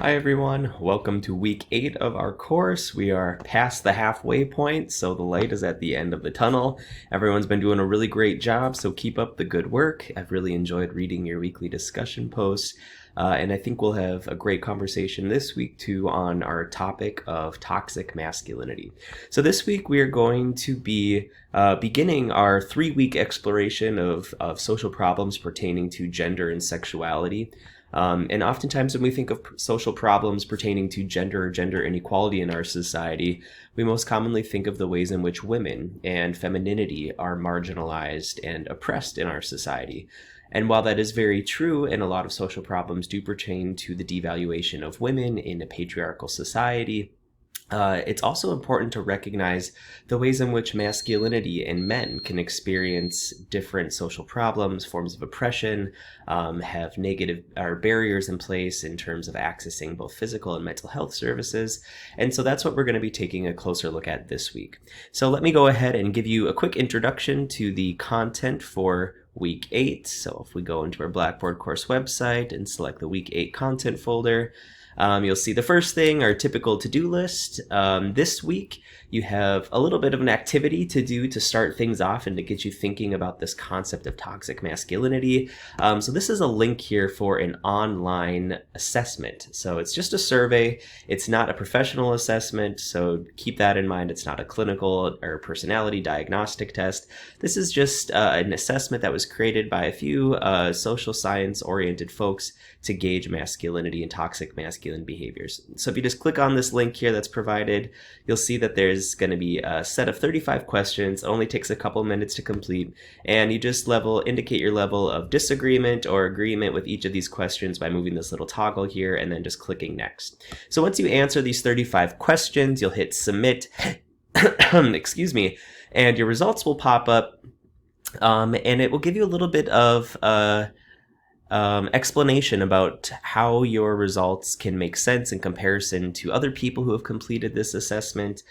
Hi everyone, welcome to week 8 of our course. We are past the halfway point, so the light is at the end of the tunnel. Everyone's been doing a really great job, so keep up the good work. I've really enjoyed reading your weekly discussion posts, and I think we'll have a great conversation this week too on our topic of toxic masculinity. So this week we are going to be beginning our 3-week exploration of social problems pertaining to gender and sexuality. And oftentimes when we think of social problems pertaining to gender or gender inequality in our society, we most commonly think of the ways in which women and femininity are marginalized and oppressed in our society. And while that is very true, and a lot of social problems do pertain to the devaluation of women in a patriarchal society, it's also important to recognize the ways in which masculinity and men can experience different social problems, forms of oppression, have negative or barriers in place in terms of accessing both physical and mental health services. And so that's what we're going to be taking a closer look at this week. So let me go ahead and give you a quick introduction to the content for week 8. So if we go into our Blackboard course website and select the week 8 content folder, you'll see the first thing, our typical to-do list. This week, you have a little bit of an activity to do to start things off and to get you thinking about this concept of toxic masculinity. So this is a link here for an online assessment. So it's just a survey. It's not a professional assessment, so keep that in mind. It's not a clinical or personality diagnostic test. This is just an assessment that was created by a few social science-oriented folks to gauge masculinity and toxic masculine behaviors. So if you just click on this link here that's provided, you'll see that there's going to be a set of 35 questions. It only takes a couple minutes to complete, and you just indicate your level of disagreement or agreement with each of these questions by moving this little toggle here and then just clicking next. So once you answer these 35 questions, you'll hit submit, excuse me, and your results will pop up, and it will give you a little bit of explanation about how your results can make sense in comparison to other people who have completed this assessment.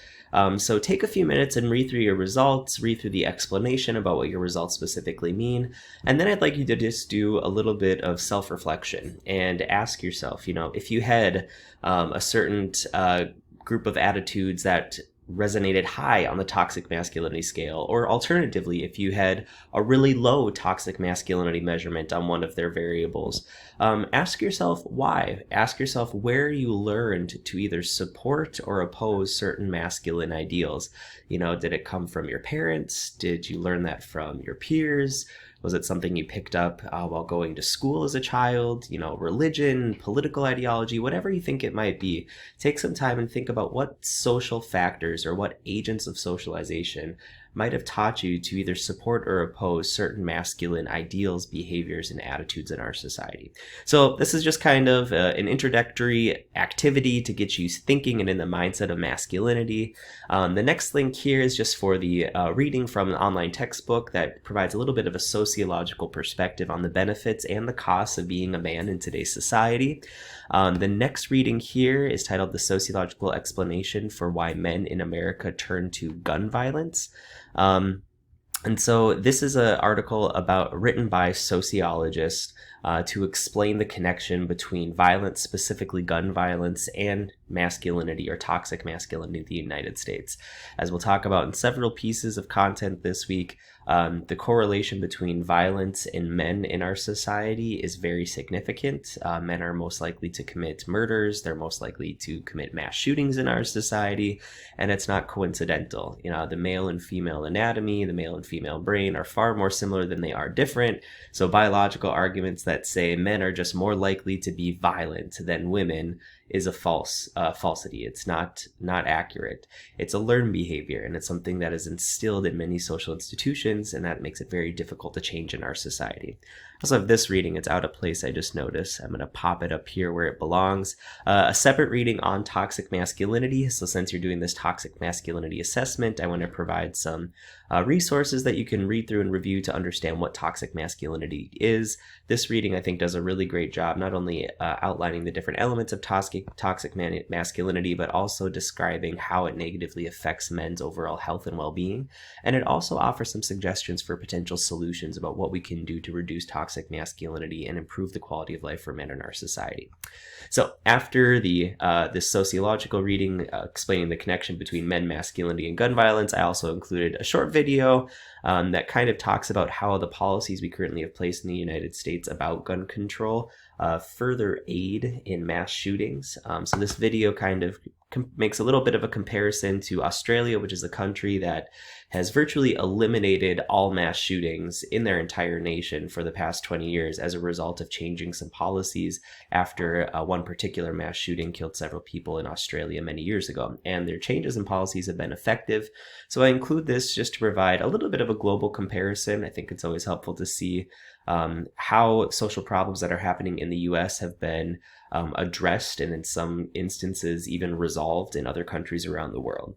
So take a few minutes and read through your results, read through the explanation about what your results specifically mean, and then I'd like you to just do a little bit of self-reflection and ask yourself, if you had a certain group of attitudes that resonated high on the toxic masculinity scale, or alternatively, if you had a really low toxic masculinity measurement on one of their variables, ask yourself why. Ask yourself where you learned to either support or oppose certain masculine ideals. Did it come from your parents? Did you learn that from your peers? Was it something you picked up while going to school as a child? Religion, political ideology, whatever you think it might be. Take some time and think about what social factors or what agents of socialization might have taught you to either support or oppose certain masculine ideals, behaviors, and attitudes in our society. So this is just kind of an introductory activity to get you thinking and in the mindset of masculinity. The next link here is just for the reading from an online textbook that provides a little bit of a sociological perspective on the benefits and the costs of being a man in today's society. The next reading here is titled The Sociological Explanation for Why Men in America Turn to Gun Violence. And so this is an article written by sociologists to explain the connection between violence, specifically gun violence, and masculinity or toxic masculinity in the United States. As we'll talk about in several pieces of content this week, the correlation between violence and men in our society is very significant. Men are most likely to commit murders. They're most likely to commit mass shootings in our society, and it's not coincidental. The male and female anatomy, the male and female brain are far more similar than they are different. So biological arguments that say men are just more likely to be violent than women is a falsity. It's not accurate. It's a learned behavior, and it's something that is instilled in many social institutions, and that makes it very difficult to change in our society. I also have this reading. It's out of place, I just noticed. I'm going to pop it up here where it belongs. A separate reading on toxic masculinity. So since you're doing this toxic masculinity assessment, I want to provide some resources that you can read through and review to understand what toxic masculinity is. This reading, I think, does a really great job, not only outlining the different elements of toxic toxic masculinity, but also describing how it negatively affects men's overall health and well-being. And it also offers some suggestions for potential solutions about what we can do to reduce toxic masculinity and improve the quality of life for men in our society. So after this sociological reading explaining the connection between men masculinity and gun violence, I also included a short video that kind of talks about how the policies we currently have placed in the United States about gun control further aid in mass shootings. So this video kind of makes a little bit of a comparison to Australia, which is a country that has virtually eliminated all mass shootings in their entire nation for the past 20 years as a result of changing some policies after one particular mass shooting killed several people in Australia many years ago. And their changes in policies have been effective. So I include this just to provide a little bit of a global comparison. I think it's always helpful to see how social problems that are happening in the US have been addressed and in some instances even resolved in other countries around the world.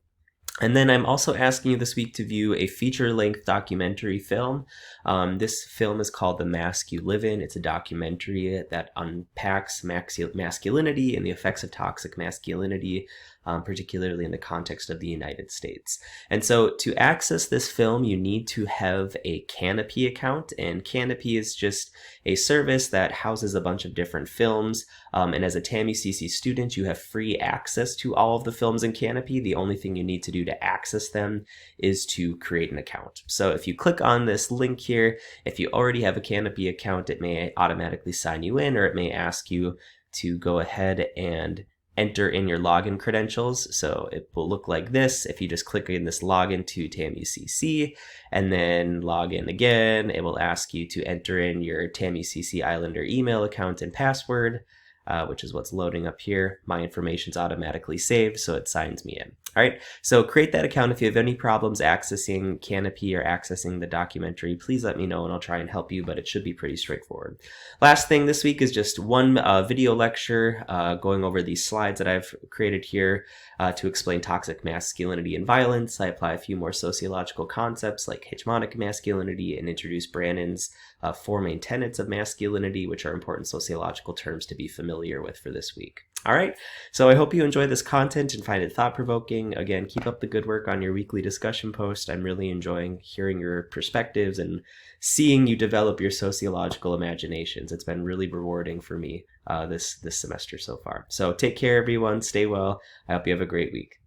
And then I'm also asking you this week to view a feature-length documentary film. This film is called The Mask You Live In. It's a documentary that unpacks masculinity and the effects of toxic masculinity, particularly in the context of the United States. And so to access this film, you need to have a Canopy account, and Canopy is just a service that houses a bunch of different films. And as a TAMU-CC student, you have free access to all of the films in Canopy. The only thing you need to do to access them is to create an account. So if you click on this link here, if you already have a Canopy account, it may automatically sign you in, or it may ask you to go ahead and enter in your login credentials. So it will look like this. If you just click in this login to TAMU-CC and then log in again, it will ask you to enter in your TAMU-CC Islander email account and password, which is what's loading up here. My information's automatically saved, so it signs me in. All right, so create that account. If you have any problems accessing Canopy or accessing the documentary, please let me know and I'll try and help you, but it should be pretty straightforward. Last thing this week is just one video lecture going over these slides that I've created here to explain toxic masculinity and violence. I apply a few more sociological concepts like hegemonic masculinity and introduce Brannon's 4 main tenets of masculinity, which are important sociological terms to be familiar with for this week. All right, so I hope you enjoy this content and find it thought-provoking. Again, keep up the good work on your weekly discussion post. I'm really enjoying hearing your perspectives and seeing you develop your sociological imaginations. It's been really rewarding for me this semester so far. So take care, everyone. Stay well. I hope you have a great week.